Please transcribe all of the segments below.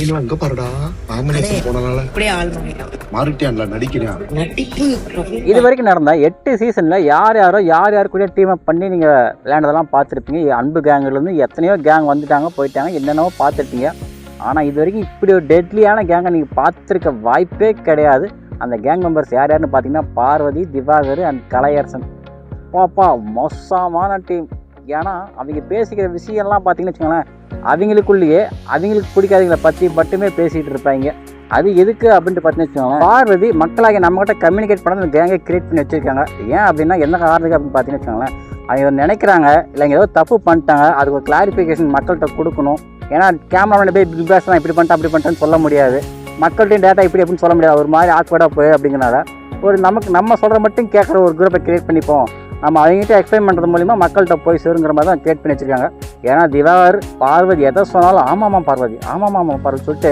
பிரவீன் அங்க பாருடா நாமினேஷன் போனனால அப்படியே ஆள் மாறிட்டியான்ல நடிக்கிறேன் நடிப்பு. இது வரைக்கும் நடந்த 8 சீசன்ல யார் கூட டீம் அப் பண்ணி நீங்க விளையாண்டதெல்லாம் பார்த்துருப்பீங்க. அன்பு கேங்ல இருந்து எத்தனையோ கேங் வந்துட்டாங்க போயிட்டாங்க, என்னென்னவோ பார்த்துருப்பீங்க. ஆனால் இது வரைக்கும் இப்படி ஒரு டெட்லியான கேங்கை நீங்கள் பார்த்துருக்க வாய்ப்பே கிடையாது. அந்த கேங் மெம்பர்ஸ் யாருன்னு பார்த்தீங்கன்னா பார்வதி, திவாகர் அண்ட் கலையரசன். பாப்பா மோசமான டீம். ஏன்னா அவங்க பேசிக்கிற விஷயம்லாம் பார்த்தீங்கன்னு வச்சுக்கோங்களேன், அவங்களுக்குள்ளேயே அவங்களுக்கு பிடிக்காதவங்களை பற்றி மட்டுமே பேசிகிட்டு இருப்பாங்க. அது எதுக்கு அப்படின்ட்டு பார்த்தீங்கன்னு வச்சுக்கோங்களேன், பார்வதி மக்களாக நம்மகிட்ட கம்யூனிகேட் பண்ண அந்த கேங்கை கிரியேட் பண்ணி வச்சுருக்காங்க. ஏன் அப்படின்னா என்ன காரணத்துக்கு அப்படின்னு பார்த்தீங்கன்னு வச்சுக்கோங்களேன், அவங்க நினைக்கிறாங்க இல்லைங்க ஏதோ தப்பு பண்ணிட்டாங்க, அதுக்கு ஒரு கிளாரிஃபிகேஷன் மக்கள்கிட்ட கொடுக்கணும். ஏன்னா கேமராமேன் போய் பிக் பாஸ் தான் இப்படி பண்ணிட்டேன் அப்படி பண்ணிட்டேன்னு சொல்ல முடியாது, மக்கள்கிட்டையும் டேட்டா இப்படி அப்படின்னு சொல்ல முடியாது, ஒரு மாதிரி ஆக்வர்டாக போய் அப்படிங்கிறனால ஒரு நம்ம சொல்கிற மட்டும் கேட்குற ஒரு குரூப்பை கிரியேட் பண்ணிப்போம், நம்ம அவங்ககிட்ட எக்ஸ்பிளைன் பண்ணுறது மூலிமா மக்கள்கிட்ட போய் சேருங்கிற மாதிரி தான் கிரியேட் பண்ணி வச்சுருக்காங்க. ஏன்னா திவாகர் பார்வதி எதை சொன்னாலும் ஆமாம் பார்வதி சொல்லிட்டு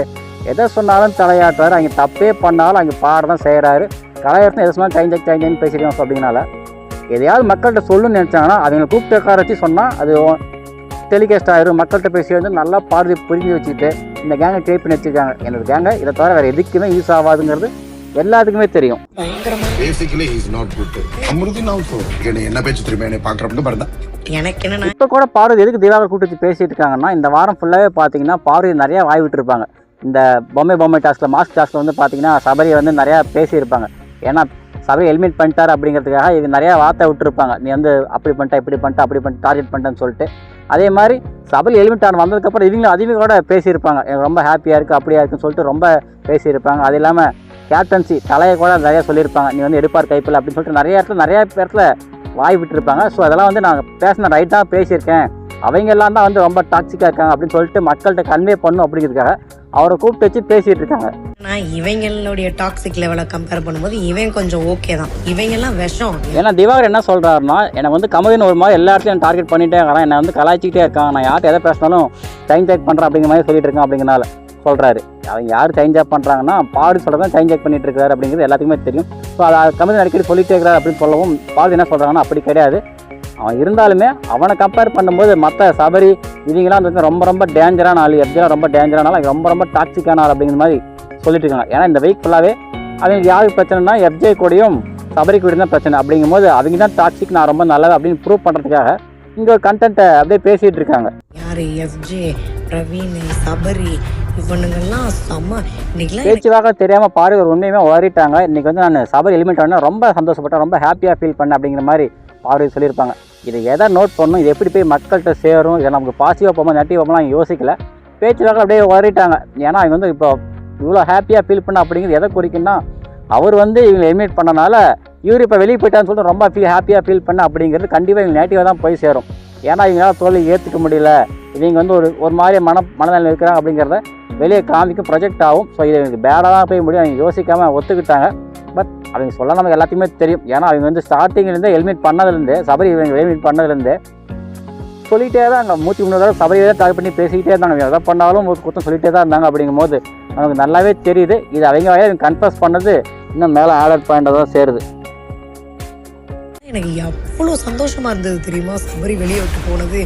எதை சொன்னாலும் தலையாட்டுறாரு. அவங்க தப்பே பண்ணாலும் அவங்க பாட தான் செய்கிறாரு. கலையரசன் எதை சொன்னாலும் டைம் பேசிடுவோம். அப்படிங்கனால எதையாவது மக்கள்கிட்ட சொல்லணும்னு நினச்சாங்கன்னா அவங்களை கூப்பிட்டு உட்கார வச்சு சொன்னால் அது டெலிகாஸ்ட் ஆகிடும். மக்கள்கிட்ட பேசி வந்து நல்லா பார்வை புரிஞ்சு வச்சுக்கிட்டு இந்த கேங்கை கிரியேட் பண்ணி வச்சுருக்காங்க. என்னோட கேங்கை இதை தவிர வேறு எதுக்குமே யூஸ் ஆகாதுங்கிறது எல்லாத்துக்குமே தெரியும். Basically he is not good. அமிர்தின் ஆல்சோ என்ன பேச்சு திரும்ப என்ன பார்க்குறப்ப பாருங்க. எனக்கு என்ன இப்போ கூட பார்வதி எதுக்கு திவாகர் கூப்பிட்டு பேசிட்டு இருக்காங்கன்னா, இந்த வாரம் ஃபுல்லாகவே பார்த்தீங்கன்னா பார்வதி நிறையா வாய் விட்டுருப்பாங்க. இந்த பொம்மை டாஸ்கில் மாஸ்க் டாஸ்கில் வந்து பார்த்தீங்கன்னா சபரியை வந்து நிறையா பேசியிருப்பாங்க. ஏன்னா சபரி ஹெல்மெட் பண்ணிட்டார் அப்படிங்கிறதுக்காக இது நிறையா வார்த்தை விட்டுருப்பாங்க. நீ வந்து அப்படி பண்ணிட்ட இப்படி பண்ணிட்ட அப்படி பண்ணிட்டு டார்கெட் பண்ணிட்டேன்னு சொல்லிட்டு. அதே மாதிரி சபரி ஹெல்மெட் ஆன் வந்ததுக்கப்புறம் இவங்களும் அதிகமாக கூட பேசியிருப்பாங்க. எனக்கு ரொம்ப ஹாப்பியாக இருக்குது அப்படியா இருக்குன்னு சொல்லிட்டு ரொம்ப பேசியிருப்பாங்க. அது இல்லாமல் கேப்டன்சி தலையை கூட நிறையா சொல்லியிருப்பாங்க, நீ வந்து எடுப்பார் கைப்பில் அப்படின்னு சொல்லிட்டு நிறைய இடத்துல வாய் விட்டுருப்பாங்க. ஸோ அதெல்லாம் வந்து நான் பேசின ரைட்டாக பேசியிருக்கேன், அவங்க எல்லாம் தான் வந்து ரொம்ப டாக்ஸிக்காக இருக்காங்க அப்படின்னு சொல்லிட்டு மக்கள்கிட்ட கன்வே பண்ணும் அப்படிங்கிறதுக்காக அவரை கூப்பிட்டு வச்சு பேசிகிட்டு இருக்காங்க. ஆனால் இவங்களுடைய டாக்ஸிக் லெவலை கம்பேர் பண்ணும்போது இவன் கொஞ்சம் ஓகே தான், இவங்கெல்லாம் விஷம். ஏன்னா திவாகர் என்ன சொல்கிறாருன்னா, எனக்கு வந்து கமலின் ஒரு மாதிரி எல்லா இடத்துலையும் டார்கெட் பண்ணிகிட்டே இருக்கான், என்னை வந்து கலாய்ச்சிக்கிட்டே இருக்கான், நான் யார்கிட்ட எதை பேசினாலும் டைம் செக் பண்ணுறேன் அப்படிங்கிற மாதிரி சொல்லிட்டு இருக்கேன் அப்படிங்கிறனால சொல்கிறாரு. அவங்க யார் டைம் ஜாப் பண்ணுறாங்கன்னா பாடு சொல்கிறதான் டைம் ஜாக் பண்ணிட்டு இருக்காரு அப்படிங்கிறது எல்லாத்துக்குமே தெரியும். ஸோ அதை கமலின் அடிக்கடி சொல்லிட்டே இருக்கிறார் அப்படின்னு சொல்லவும் பாடு என்ன சொல்கிறாங்கன்னா அப்படி கிடையாது. அவன் இருந்தாலுமே அவனை கம்பேர் பண்ணும்போது மற்ற சபரி இவங்களாம் வந்து ரொம்ப டேஞ்சரான ஆள், எப்படிலாம் ரொம்ப டேஞ்சரான ஆள், ரொம்ப டாக்ஸிக்கான ஆள் அப்படிங்கிற மாதிரி சொல்லிட்டு இருக்காங்க. ஏன்னா இந்த வீக் ஃபுல்லாகவே அவங்களுக்கு யாருக்கு பிரச்சனைனா எஃப்ஜே கூடயும் சபரி கூட தான் பிரச்சனை. அப்படிங்கும்போது அவங்க தான் டாக்ஸிக், நான் ரொம்ப நல்லது அப்படின்னு ப்ரூவ் பண்ணுறதுக்காக இங்கே ஒரு கண்டென்ட்டை அப்படியே பேசிகிட்டு இருக்காங்க. யார் எஃப்ஜே, பிரவீன், சபரி இவனுங்கெல்லாம் செம்ம. இன்னைக்கு பேச்சுவாக தெரியாமல் பாரு ஒரு உண்மையுமே உளறிட்டாங்க. இன்றைக்கி வந்து நான் சபரி எலிமெண்ட் ஆனால் ரொம்ப சந்தோஷப்பட்டேன், ரொம்ப ஹாப்பியாக ஃபீல் பண்ணேன் அப்படிங்கிற மாதிரி பாரு சொல்லியிருப்பாங்க. இதை எதை நோட் பண்ணணும், இது எப்படி போய் மக்கள்கிட்ட சேரும், இதை நமக்கு பாசிட்டிவாக போகும்போது நெகட்டிவாக போகலாம் யோசிக்கல. பேச்சுவாக அப்படியே உளறிட்டாங்க. ஏன்னா அவங்க வந்து இப்போ இவ்வளோ ஹாப்பியாக ஃபீல் பண்ண அப்படிங்கிறது எதை குறிக்குன்னா, அவர் வந்து இவங்களை எலிமினேட் பண்ணனால இவர் இப்போ வெளியே போயிட்டான்னு சொல்லிட்டு ரொம்ப ஹாப்பியாக ஃபீல் பண்ண அப்படிங்கிறது கண்டிப்பாக இவங்க நெகட்டிவாக தான் போய் சேரும். ஏன்னா இவங்களால தோல்வி ஏற்றுக்க முடியல, இவங்க வந்து ஒரு மாதிரி மனநிலை இருக்கிறாங்க அப்படிங்கிறத வெளியே காமிக்கும், ப்ரொஜெக்ட் ஆகும். ஸோ இது இவங்களுக்கு பேடாக தான் போய் முடியும். அவங்க யோசிக்காமல் ஒத்துக்கிட்டாங்க. பட் அவங்க சொல்ல நமக்கு எல்லாத்தையுமே தெரியும். ஏன்னா அவங்க வந்து ஸ்டார்டிங்லேருந்தே ஹெல்மெட் பண்ணதுலேருந்தே சபரி இவங்க ஹெல்மெட் பண்ணதுலேருந்தே சொல்லிகிட்டே தான் அங்கே 103 சபரியை தான் டாக் பண்ணி பேசிக்கிட்டே இருந்தாங்க. எதை பண்ணாலும் ஒரு குத்தம் சொல்லிகிட்டே தான் இருந்தாங்க. அப்படிங்கும் போது நமக்கு நல்லாவே தெரியுது இது அவங்க கன்ஃபர்ஸ் பண்ணது இன்னும் மேலே ஆர்டர் பாயிண்ட் தான் சேருது. எனக்கு எவ்வளோ சந்தோஷமா இருந்தது தெரியுமா சபரி வெளியே விட்டு போனது.